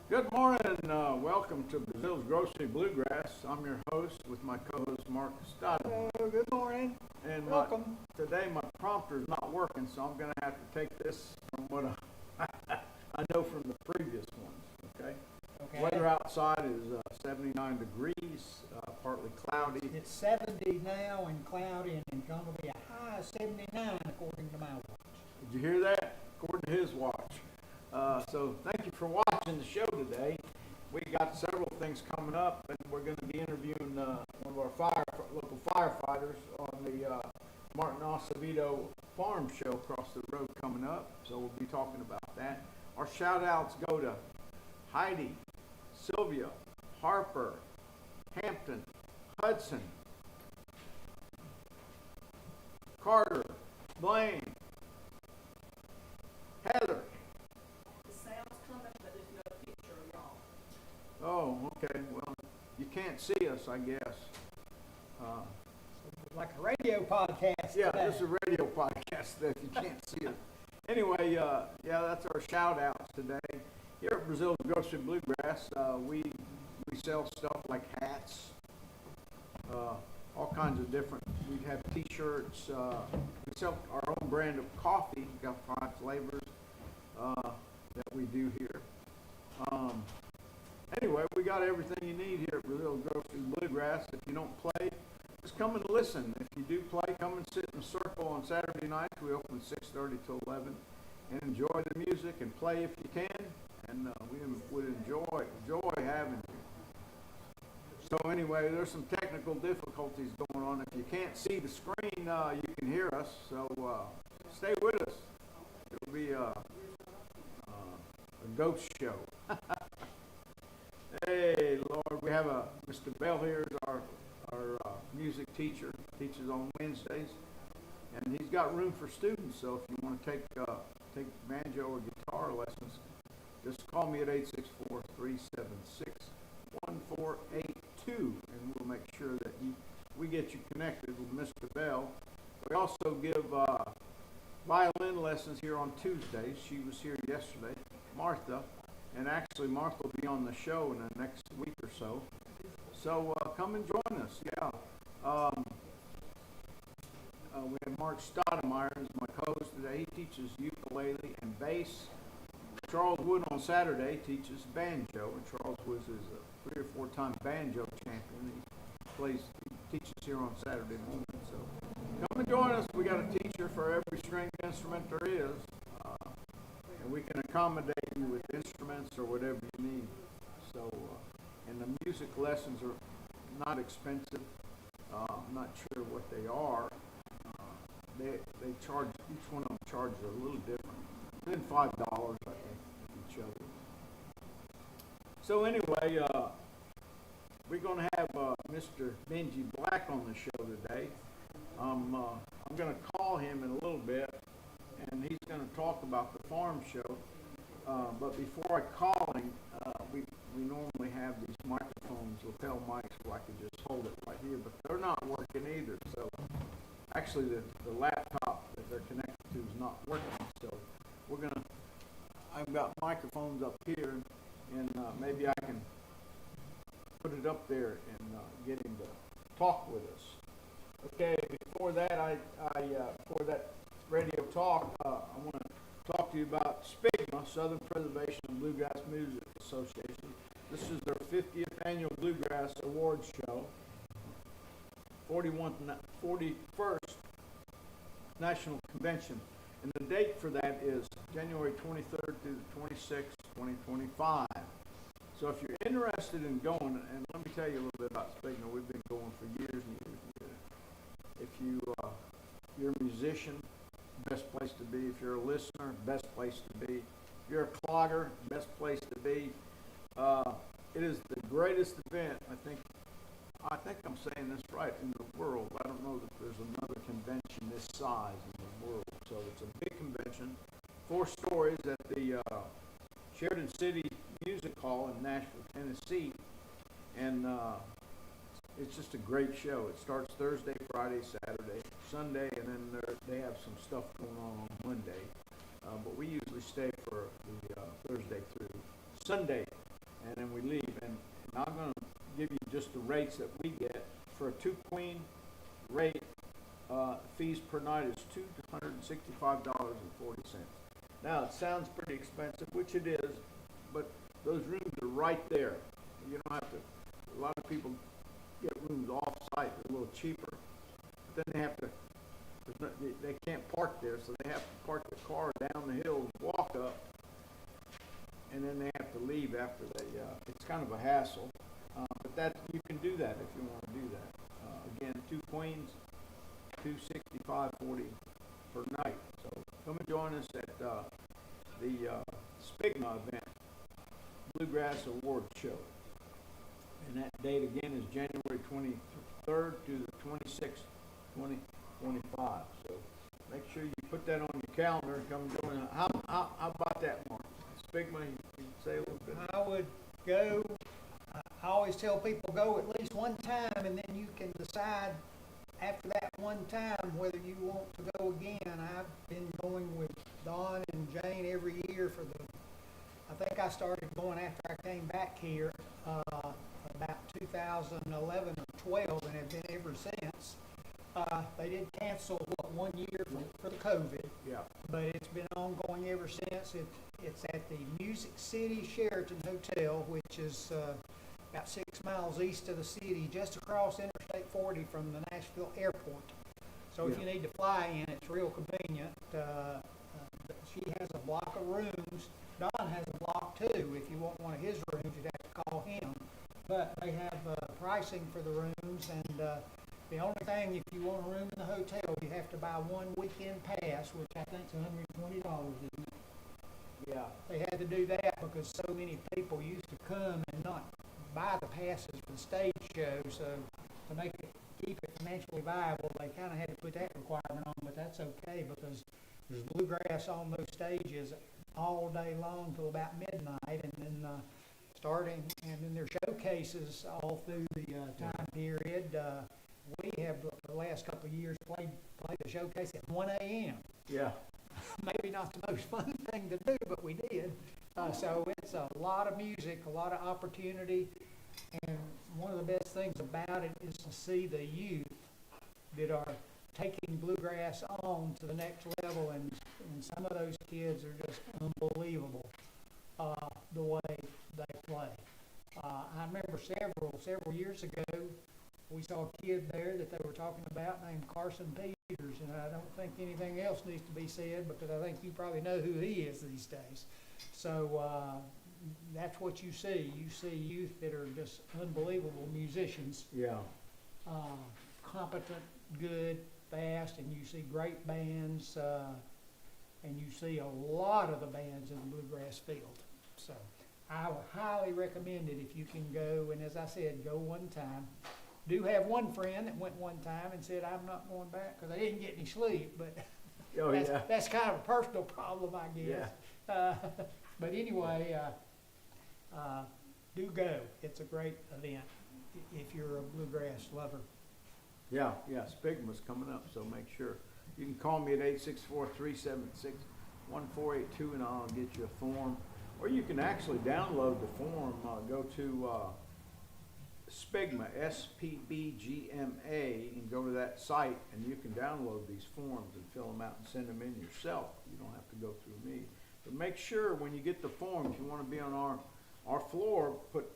Good morning. Welcome to Breazeale's Grocery Bluegrass. I'm your host with my co-host Mark Stoddard. Hello, good morning. And Welcome. today my prompter is not working, so I'm going to have to take this from what I know from the previous ones. Okay. Weather outside is 79 degrees, partly cloudy. It's 70 now and cloudy, and going to be a high of 79 according to my watch. Did you hear that? According to his watch. So thank you for watching the show today. We got several things coming up, and we're going to be interviewing one of our local firefighters on the Martin Acevedo Farm Show across the road coming up. So we'll be talking about that. Our shout outs go to Heidi, Sylvia, Harper, Hampton, Hudson, Carter, Blaine, Heather. Oh, okay. Well, you can't see us, I guess. Like a radio podcast. Yeah, today. this is a radio podcast if you can't see us. Anyway, yeah, that's our shout outs today. Here at Breazeale Grocery Bluegrass, we sell stuff like hats, all kinds of different. We have T-shirts. We sell our own brand of coffee. We've got 5 flavors that we do here. Anyway, we got everything you need here at Breazeale Grocery Bluegrass. If you don't play, just come and listen. If you do play, come and sit in a circle on Saturday nights. We open 6:30 till 11, and enjoy the music and play if you can. And we would enjoy having you. So anyway, there's some technical difficulties going on. If you can't see the screen, you can hear us. So stay with us. It'll be a ghost show. Hey, Lord, we have Mr. Bell here is our music teacher, teaches on Wednesdays, and he's got room for students. So if you want to take banjo or guitar lessons, just call me at 864-376-1482, and we'll make sure that we get you connected with Mr. Bell. We also give violin lessons here on Tuesdays. She was here yesterday, Martha. And actually, Martha will be on the show in the next week or so. So come and join us. Yeah. We have Mark Stoudemire as my co-host today. He teaches ukulele and bass. Charles Wood on Saturday teaches banjo, and Charles Wood is a 3 or 4-time banjo champion. He teaches here on Saturday morning. So come and join us. We got a teacher for every stringed instrument there is. And we can accommodate you with instruments or whatever you need. So, and the music lessons are not expensive. I'm not sure what they are. They charge, each one of them charges a little different. Within $5, I think, each other. So anyway, we're going to have Mr. Benji Black on the show today. I'm going to call him in a little bit, and he's going to talk about the farm show. But before I call him, we normally have these microphones, lapel mics, where I can just hold it right here, but they're not working either. So actually, the laptop that they're connected to is not working. So I've got microphones up here, and maybe I can put it up there and get him to talk with us. Okay, before that, before that radio talk, I want to talk to you about SPIGMA, Southern Preservation of Bluegrass Music Association. This is their 50th annual Bluegrass Awards Show, 41st National Convention. And the date for that is January 23rd through the 26th, 2025. So if you're interested in going, and let me tell you a little bit about SPIGMA. We've been going for years and years and years. If you're a musician, best place to be. If you're a listener, best place to be. If you're a clogger, best place to be. It is the greatest event, I think I'm saying this right, in the world. I don't know that there's another convention this size in the world. So it's a big convention, 4 stories at the Sheridan City Music Hall in Nashville, Tennessee. And it's just a great show. It starts Thursday, Friday, Saturday, Sunday, and then they have some stuff going on Monday. But we usually stay for the Thursday through Sunday and then we leave. And I'm going to give you just the rates that we get. For a 2-queen rate, fees per night is $265.40. Now, it sounds pretty expensive, which it is, but those rooms are right there. You don't have to, a lot of people get rooms off-site, a little cheaper, but then they have to, they can't park there, so they have to park the car down the hill, walk up, and then they have to leave after they, it's kind of a hassle, but that, you can do that if you want to do that. Again, 2 queens, $265.40 per night. So come and join us at the Spigma event, Bluegrass Award Show. And that date again is January 23rd to the 26th, 2025. So make sure you put that on your calendar and come join us. How about that, Mark? Spigma, you can say a little bit. I would go, I always tell people go at least one time, and then you can decide after that one time whether you want to go again. I've been going with Don and Jane every year for I think I started going after I came back here about 2011 or 12, and have been ever since. They did cancel, 1 year for the COVID, Yeah. but it's been ongoing ever since. It's at the Music City Sheraton Hotel, which is about 6 miles east of the city, just across Interstate 40 from the Nashville airport. So if you need to fly in, it's real convenient. She has a block of rooms. Don has a block too. If you want one of his rooms, you'd have to call him. But they have pricing for the rooms, and the only thing, if you want a room in the hotel, you have to buy 1 weekend pass, which I think is $120, isn't it? Yeah. They had to do that because so many people used to come and not buy the passes for the stage show. So to make it, keep it financially viable, they kind of had to put that requirement on. But that's okay because there's bluegrass on those stages all day long till about midnight, and then starting, and then there's showcases all through the time period. We have the last couple of years played the showcase at 1 a.m. Yeah. Maybe not the most fun thing to do, but we did. So it's a lot of music, a lot of opportunity, and one of the best things about it is to see the youth that are taking bluegrass on to the next level, and some of those kids are just unbelievable the way they play. I remember several years ago, we saw a kid there that they were talking about named Carson Peters, and I don't think anything else needs to be said because I think you probably know who he is these days. So that's what you see. You see youth that are just unbelievable musicians. Yeah. Competent, good, fast, and you see great bands, and you see a lot of the bands in the bluegrass field. So I would highly recommend it if you can go, and as I said, go one time. Do have one friend that went one time and said, I'm not going back because I didn't get any sleep, but that's kind of a personal problem, I guess. Yeah. But anyway, do go. It's a great event if you're a bluegrass lover. Yeah, Spigma's coming up, so make sure. You can call me at 864-376-1482, and I'll get you a form. Or you can actually download the form. Go to Spigma, SPBGMA, and go to that site, and you can download these forms and fill them out and send them in yourself. You don't have to go through me. But make sure when you get the form, if you want to be on our floor, put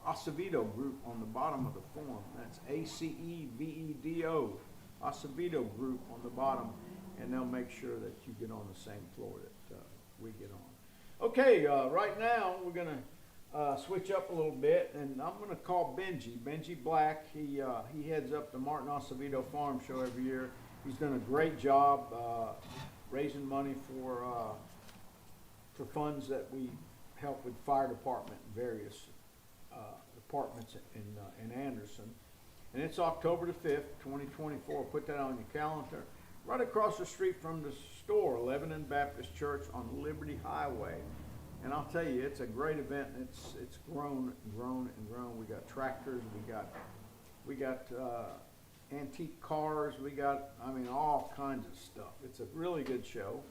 Acevedo Group on the bottom of the form. That's ACEVEDO, Acevedo Group on the bottom, and they'll make sure that you get on the same floor that we get on. Okay, right now we're going to switch up a little bit, and I'm going to call Benji Black. He heads up the Martin Acevedo Farm Show every year. He's done a great job raising money for funds that we help with fire department and various departments in Anderson. And it's October the 5th, 2024. Put that on your calendar. Right across the street from the store, Lebanon Baptist Church on Liberty Highway. And I'll tell you, it's a great event. It's grown and grown and grown. We got tractors, we got antique cars, we got, all kinds of stuff. It's a really good show.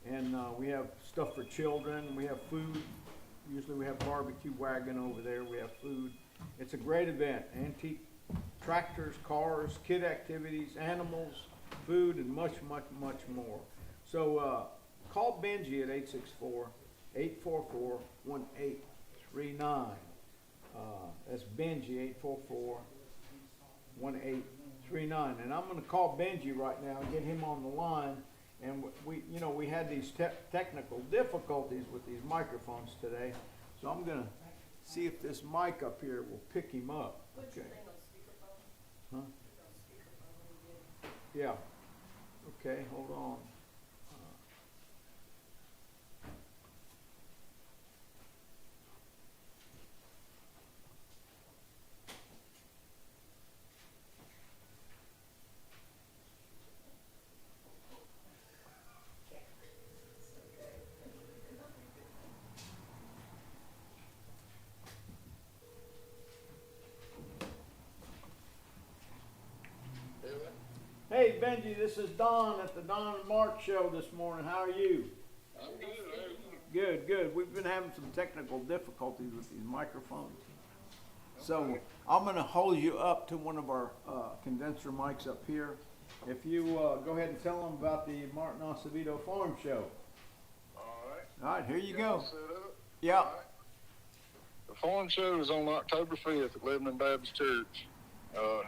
And we have stuff for children, we have food Usually we have barbecue wagon over there. We have food. It's a great event. Antique tractors, cars, kid activities, animals, food, and much, much, much more. So call Benji at 864-844-1839. That's Benji, 844-1839. And I'm going to call Benji right now and get him on the line. And we had these technical difficulties with these microphones today. So I'm going to see if this mic up here will pick him up. Okay. Huh? Yeah. Okay, hold on. Hey Benji, this is Don at the Don and Mark show this morning. How are you? I'm good. How are you? Good, good. We've been having some technical difficulties with these microphones. So I'm going to hold you up to one of our condenser mics up here. If you go ahead and tell them about the Martin Acevedo Farm Show. All right. All right, here you go. Set up. Yeah. All right. The farm show is on October 5th at Lebanon Baptist Church,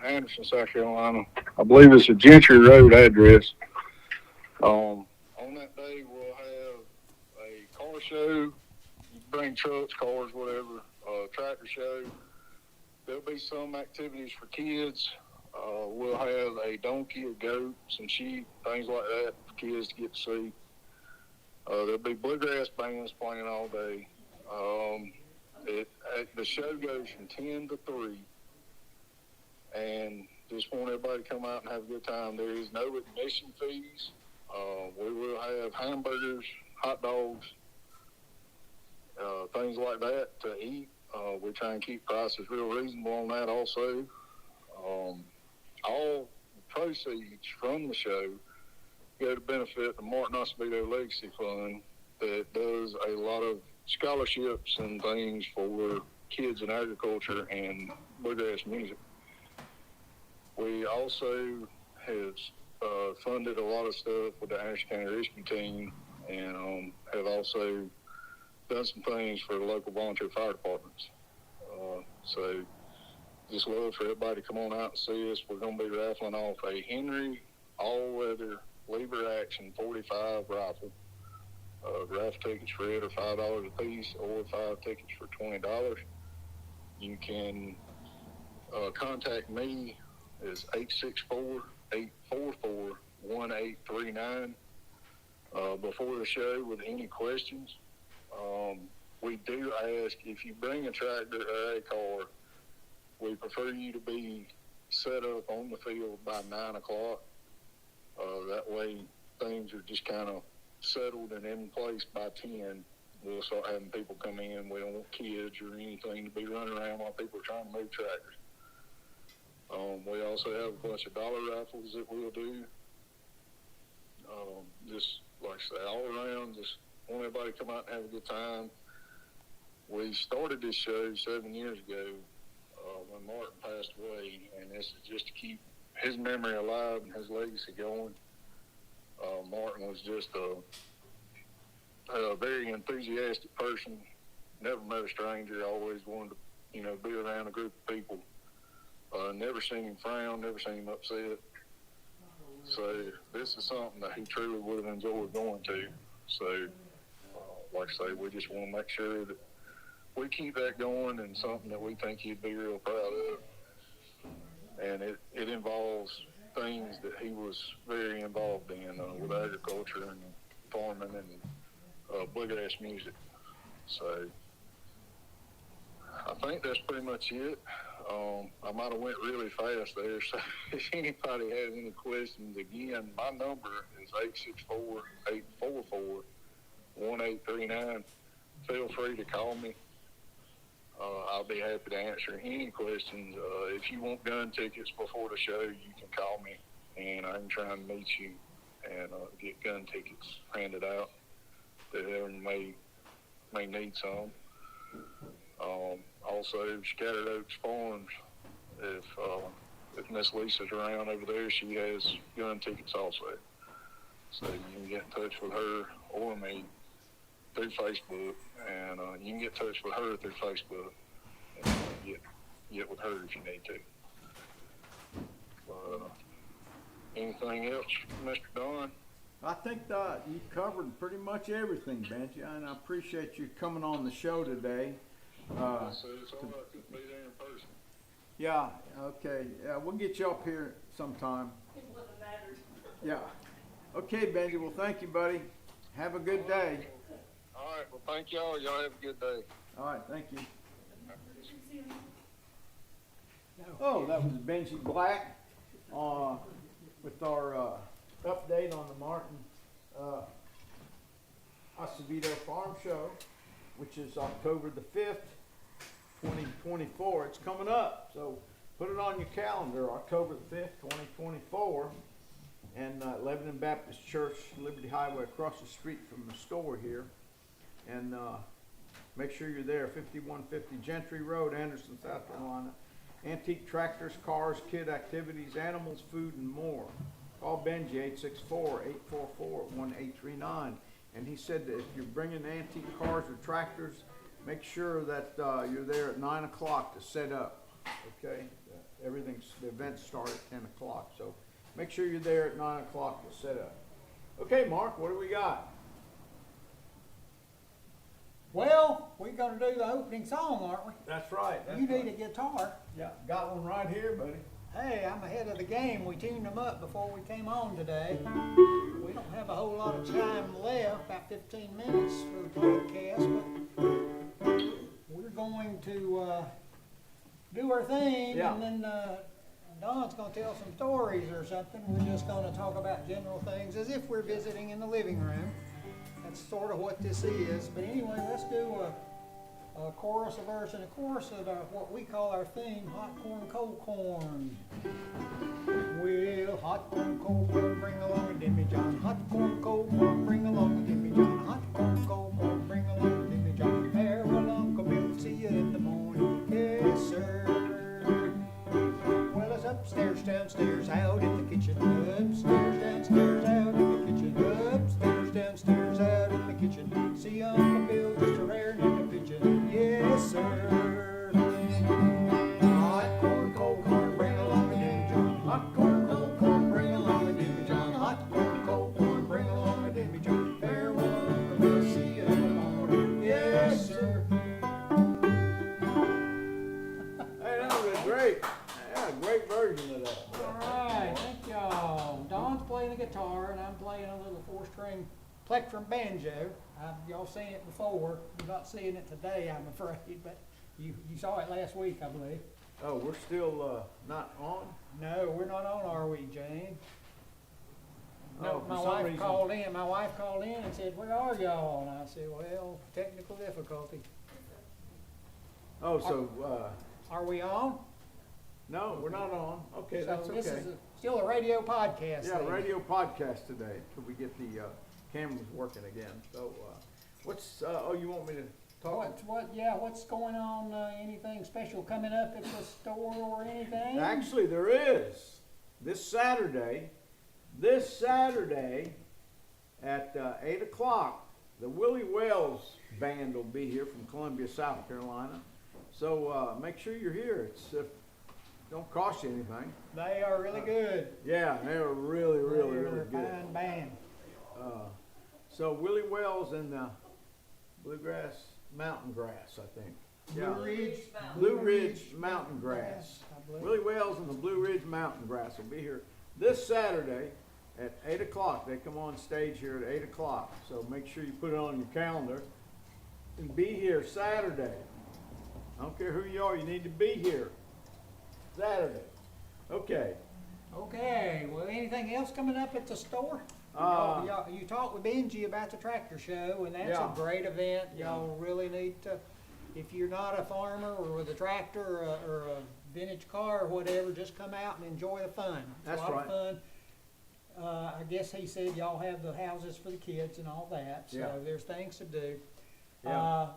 Anderson, South Carolina. I believe it's a Gentry Road address. On that day, we'll have a car show. You bring trucks, cars, whatever. Tractor show. There'll be some activities for kids. We'll have a donkey, a goat, some sheep, things like that for kids to get to see. There'll be bluegrass bands playing all day. The show goes from 10 to 3. And just want everybody to come out and have a good time. There is no admission fees. We will have hamburgers, hot dogs, things like that to eat. We try and keep prices real reasonable on that also. All proceeds from the show go to benefit the Martin Acevedo Legacy Fund that does a lot of scholarships and things for kids in agriculture and bluegrass music. We also have funded a lot of stuff with the Anderson County Rescue Team and have also done some things for the local volunteer fire departments. So just love for everybody to come on out and see us. We're going to be raffling off a Henry all-weather lever action 45 rifle. Raffle tickets for it are $5 a piece or 5 tickets for $20. You can contact me. It's 864-844-1839 before the show with any questions. We do ask if you bring a tractor or a car, we prefer you to be set up on the field by 9 o'clock. That way things are just kind of settled and in place by 10. We'll start having people come in. We don't want kids or anything to be running around while people are trying to move tractors. We also have a bunch of dollar raffles that we'll do. Just like I say, all around, just want everybody to come out and have a good time. We started this show 7 years ago when Martin passed away, and this is just to keep his memory alive and his legacy going. Martin was just a very enthusiastic person. Never met a stranger. Always wanted to, be around a group of people. Never seen him frown. Never seen him upset. So this is something that he truly would have enjoyed going to. So, like I say, we just want to make sure that we keep that going and something that we think he'd be real proud of. And it involves things that he was very involved in with agriculture and farming and bluegrass music. So I think that's pretty much it. I might have went really fast there. So if anybody has any questions, again, my number is 864-844-1839. Feel free to call me. I'll be happy to answer any questions. If you want gun tickets before the show, you can call me, and I can try and meet you and get gun tickets handed out to whoever may need some. Also, Scattered Oaks Farms. If Miss Lisa's around over there, she has gun tickets also. So you can get in touch with her or me through Facebook, and you can get in touch with her through Facebook and get with her if you need to. Anything else, Mr. Don? I think that you covered pretty much everything, Benji, and I appreciate you coming on the show today. So it's all right to be there in person. Yeah, okay. Yeah, we'll get you up here sometime. Yeah. Okay, Benji. Well, thank you, buddy. Have a good day. All right. Well, thank y'all. Y'all have a good day. All right. Thank you. No. Oh, that was Benji Black with our update on the Martin Acevedo Farm Show, which is October the 5th, 2024. It's coming up, so put it on your calendar, October the 5th, 2024, and Lebanon Baptist Church, Liberty Highway, across the street from the store here. And make sure you're there, 5150 Gentry Road, Anderson, South Carolina. Antique tractors, cars, kid activities, animals, food, and more. Call Benji, 864-844-1839. And he said that if you're bringing antique cars or tractors, make sure that you're there at 9 o'clock to set up, okay? The events start at 10 o'clock, so make sure you're there at 9 o'clock to set up. Okay, Mark, what do we got? Well, we're gonna do the opening song, aren't we? That's right. You need a guitar. Yeah, got one right here, buddy. Hey, I'm ahead of the game. We tuned them up before we came on today. We don't have a whole lot of time left, about 15 minutes for the podcast, but we're going to do our thing, Yeah. and then Don's going to tell some stories or something. We're just going to talk about general things as if we're visiting in the living room. That's sort of what this is. But anyway, let's do a chorus, a verse, and a chorus of what we call our theme, hot corn, cold corn. Well, hot corn, cold corn, bring along a demijohn. Hot corn, cold corn, bring along a demijohn. Hot corn, cold corn, bring along a demijohn. Farewell, Uncle Bill, see you in the morning. Yes, sir. Well, it's upstairs, downstairs, out in the kitchen. Upstairs, downstairs, out in the kitchen. Upstairs, downstairs, out in the kitchen. See Uncle Bill just a raring in the pigeon. Yes, sir. Hot corn, cold corn, bring along a demijohn. Hot corn, cold corn, bring along a demijohn. Hot corn, cold corn, bring along a demijohn. Farewell, Uncle Bill, see you in the morning. Yes, sir. Hey, that was great. Yeah, great version of that. All right, thank y'all. Don's playing the guitar, and I'm playing a little four-string plectrum banjo. Y'all seen it before. You're not seeing it today, I'm afraid, but you saw it last week, I believe. Oh, we're still not on? No, we're not on, are we, Jane? No, Oh, for my some wife reason- called in. My wife called in and said, "Where are y'all?" And I said, "Well, technical difficulty." Oh, so, Are we on? no, we're not on. Okay, that's So this okay. is still a radio podcast. Yeah, thing. radio podcast today, till we get the cameras working again. So, what's, you want me to talk? What's going on? Anything special coming up at the store or anything? Actually, there is. This Saturday at 8 o'clock, the Willie Wells Band will be here from Columbia, South Carolina. So make sure you're here. It's don't cost you anything. They are really good. Yeah, they are really, really, They're really a good. fine band. So Willie Wells and Bluegrass Mountain Grass, I think. Yeah. Blue Ridge Mountain Grass. I believe. Willie Wells and the Blue Ridge Mountain Grass will be here this Saturday at 8 o'clock. They come on stage here at 8 o'clock. So make sure you put it on your calendar and be here Saturday. I don't care who you are, you need to be here Saturday. Okay. Okay, well, anything else coming up at the store? You talked with Benji about the tractor show, and that's Yeah. a great event. Y'all really need to, if you're not a farmer or with a tractor or a vintage car or whatever, just come out and enjoy the fun. It's That's a lot right. of fun. I guess he said y'all have the houses for the kids and all that, so Yeah. there's things to do. Yeah.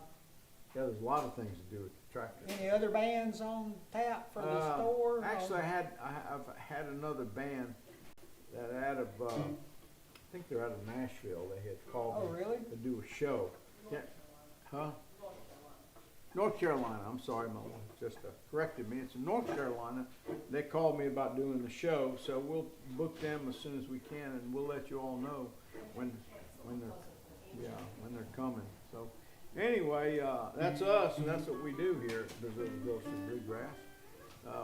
Yeah, there's a lot of things to do with the tractor. Any other bands on tap for the store? Actually, I've had another band that out of, I think they're out of Nashville. They had called Oh, me really? to do a show. Yeah, huh? North Carolina. I'm sorry, my wife just corrected me. It's in North Carolina. They called me about doing the show, so we'll book them as soon as we can, and we'll let you all know when they're coming. So anyway, that's us, and that's what we do here at Breazeale Bluegrass.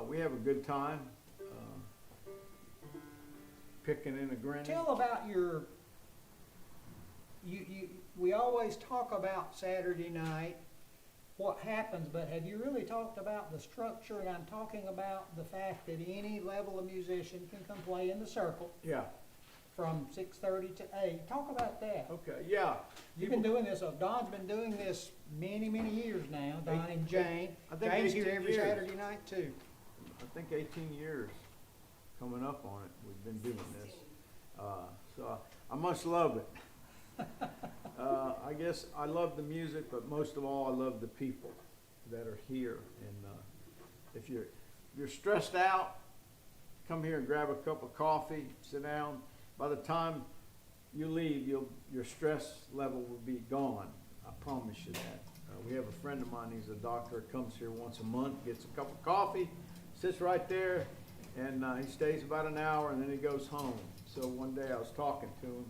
We have a good time picking in a granny. Tell about your, we always talk about Saturday night, what happens, but have you really talked about the structure? And I'm talking about the fact that any level of musician can come play in the circle Yeah. from 6:30 to 8. Talk about that. Okay. Yeah. You've been doing this, Don's been doing this many, many years now, Don and Jane. I think Jane's 18 here every years. Saturday night too. I think 18 years coming up on it. We've been doing this. So I must love it. I guess I love the music, but most of all, I love the people that are here. And if you're stressed out, come here and grab a cup of coffee, sit down. By the time you leave, your stress level will be gone. I promise you that. We have a friend of mine, he's a doctor, comes here once a month, gets a cup of coffee, sits right there, and he stays about an hour, and then he goes home. So one day I was talking to him,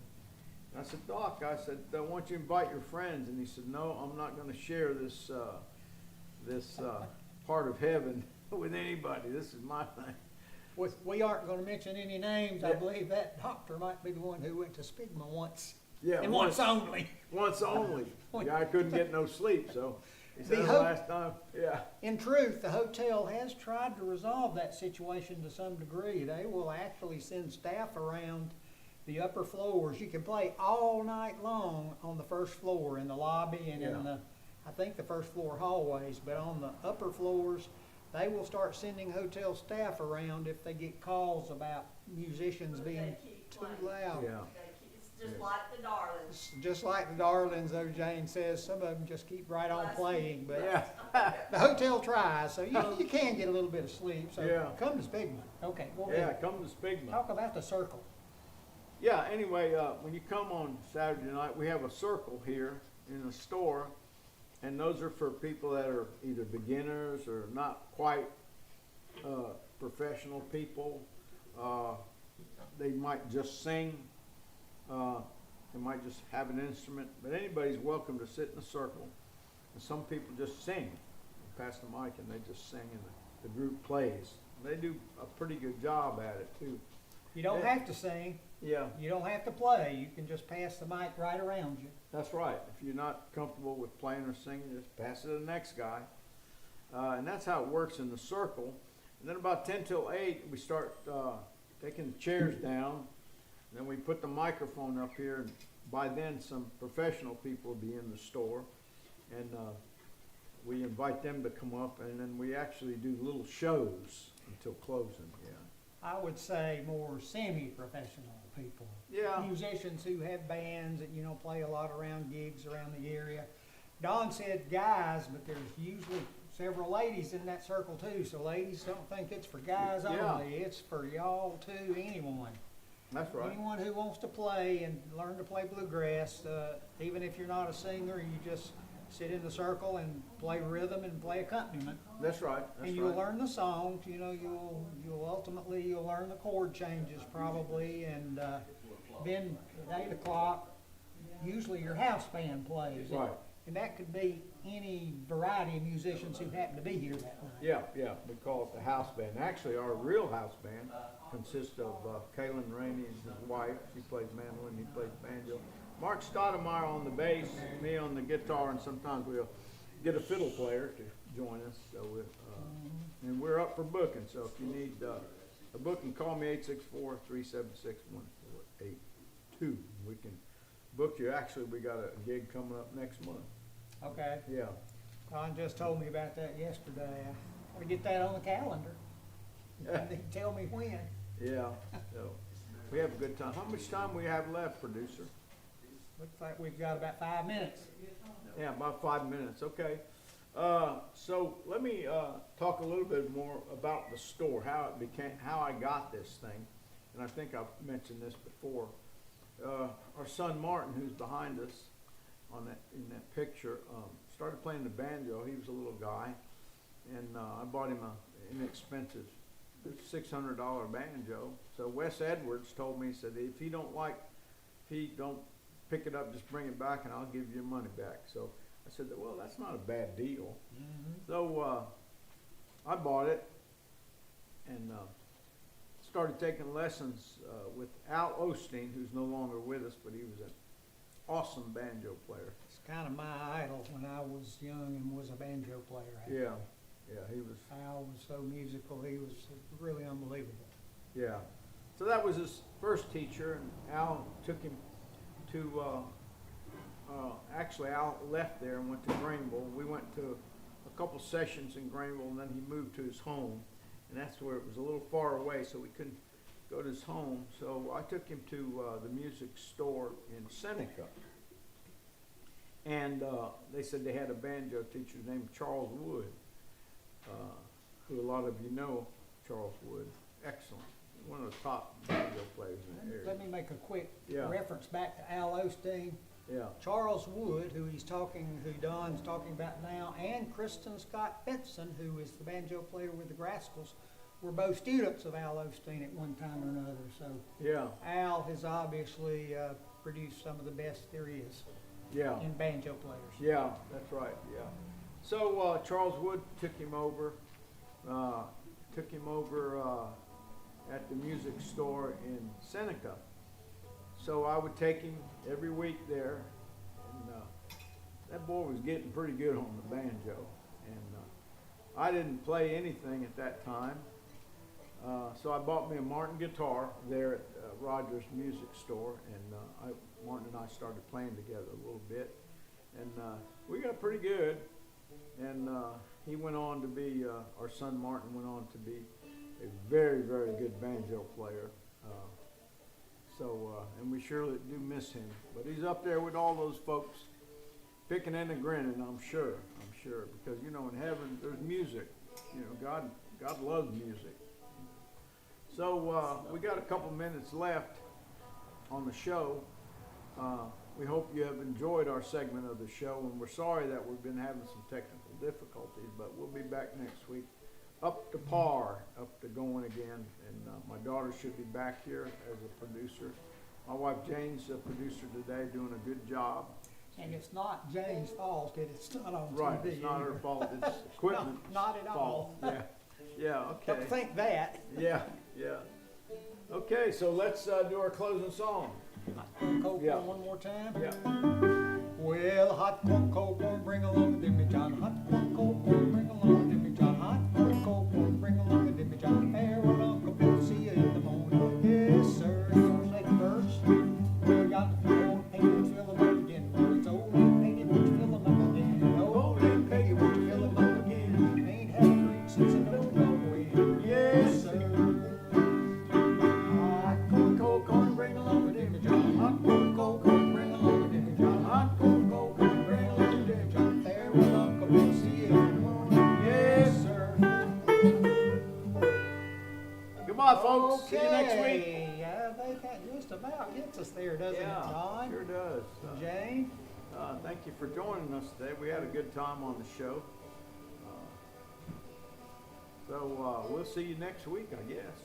and I said, Doc, I said, why don't you invite your friends? And he said, no, I'm not going to share this part of heaven with anybody. This is my thing. We aren't gonna mention any names. I Yeah. believe that doctor might be the one who went to Spigma once. Yeah, And once only. Once only. The guy couldn't get no sleep, so he said The the last time, yeah. In truth, the hotel has tried to resolve that situation to some degree. They will actually send staff around the upper floors. You can play all night long on the first floor in the lobby and Yeah. in the, I think the first floor hallways, but on the upper floors, they will start sending hotel staff around if they get calls about musicians being too loud. Yeah. It's just like the Darlings. It's just like the Darlings, though, Jane says, some of them just keep right on playing, but Yeah. the hotel tries, so you can get a little bit of sleep, so Yeah. come to Spigman. Okay, well, Yeah, come to Spigman. talk about the circle. Yeah, anyway, when you come on Saturday night, we have a circle here in the store, and those are for people that are either beginners or not quite professional people. They might just sing, they might just have an instrument, but anybody's welcome to sit in a circle. And some people just sing, pass the mic, and they just sing, and the group plays. They do a pretty good job at it too. You don't Yeah. have to sing, Yeah. you don't have to play, you can just pass the mic right around you. That's right. If you're not comfortable with playing or singing, just pass it to the next guy. And that's how it works in the circle. And then about 10 till 8, we start taking the chairs down. And then we put the microphone up here. And by then, some professional people will be in the store. And we invite them to come up. And then we actually do little shows until closing. Yeah. I would say more semi-professional people. Yeah. Musicians who have bands that, play a lot around gigs around the area. Don said guys, but there's usually several ladies in that circle too, so ladies, don't think it's for guys Yeah. only, it's for y'all too, anyone. That's right. Anyone who wants to play and learn to play bluegrass, even if you're not a singer, you just sit in the circle and play rhythm and play accompaniment. That's right. That's And you'll right. learn the songs, you'll ultimately, you'll learn the chord changes probably, and then at 8 o'clock, usually your house band plays. Right. And that could be any variety of musicians who happen to be here that night. Yeah, we call it the house band. Actually, our real house band consists of Kaylin Rainey and his wife. She plays mandolin, he plays banjo. Mark Stoudemire on the bass, me on the guitar, and sometimes we'll get a fiddle player to join us. So and we're up for booking. So if you need a booking, call me 864-376-1482. We can book you. Actually, we got a gig coming up next month. Okay, Yeah. Don just told me about that yesterday. I gotta get that on the calendar. And they tell me when. Yeah. So we have a good time. How much time we have left, producer? Looks like we've got about 5 minutes. Yeah, about 5 minutes. Okay. So let me talk a little bit more about the store, how it became, how I got this thing, and I think I've mentioned this before. Our son Martin, who's behind us on that in that picture, started playing the banjo. He was a little guy, and I bought him a inexpensive $600 banjo. So Wes Edwards told me, he said, if he don't pick it up, just bring it back and I'll give you your money back. So I said, well, that's not a bad deal. Mm-hmm. So I bought it and started taking lessons with Al Osteen, who's no longer with us, but he was an awesome banjo player. It's kind of my idol when I was young and was a banjo player. Yeah, yeah, he was. Al was so musical. He was really unbelievable. Yeah. So that was his first teacher, and Al took him to, actually Al left there and went to Greenville. We went to a couple sessions in Greenville, and then he moved to his home, and that's where it was a little far away, so we couldn't go to his home. So I took him to the music store in Seneca, and they said they had a banjo teacher named Charles Wood, who a lot of you know, Charles Wood. Excellent. One of the top banjo players in the area. Let me make a quick Yeah. reference back to Al Osteen. Yeah. Charles Wood, who Don's talking about now, and Kristen Scott Benson, who is the banjo player with the Grascals, were both students of Al Osteen at one time or another. So Yeah. Al has obviously produced some of the best there is Yeah. in banjo players. Yeah, that's right. Yeah. So Charles Wood took him over at the music store in Seneca. So I would take him every week there, and that boy was getting pretty good on the banjo. And I didn't play anything at that time, so I bought me a Martin guitar there at Rogers Music Store, and Martin and I started playing together a little bit, and we got pretty good. And he went on to be, our son Martin went on to be a very, very good banjo player. And we surely do miss him. But he's up there with all those folks, picking and a grinning, I'm sure. Because, you know, in heaven, there's music. You know, God loves music. So we got a couple minutes left on the show. We hope you have enjoyed our segment of the show, and we're sorry that we've been having some technical difficulties, but we'll be back next week up to par, up to going again, and my daughter should be back here as a producer. My wife Jane's a producer today, doing a good job. And it's not Jane's fault that it's not on TV. Right, it's not her either. fault, it's equipment's No, not at all. fault. Yeah, okay. Don't think that. Yeah. Okay, so let's do our closing song. Cocoa Yeah. one more time. Yeah. Well, hot cocoa, bring along Dimmy John. Hot cocoa, bring along Dimmy John. Hot cocoa, bring along Dimmy John. Farewell, Uncle Bill, see you in the morning. Yes, sir. Yours lady first. Well, got the old Peggy, won't you fill them up again? Well, it's old Peggy, won't you fill them up again? Old Peggy, won't you fill them up again? Ain't had a drink since I don't know when. Yes, sir. Hot cocoa, bring along Dimmy John. Hot cocoa, bring along Dimmy John. Hot cocoa, bring along Dimmy John. Farewell, Uncle Bill, see you in the morning. Yes, sir. Goodbye, folks. See you next week. Okay. Yeah, that just about gets us there, doesn't it, Don? Sure does. Jane? Thank you for joining us today. We had a good time on the show. So we'll see you next week, I guess.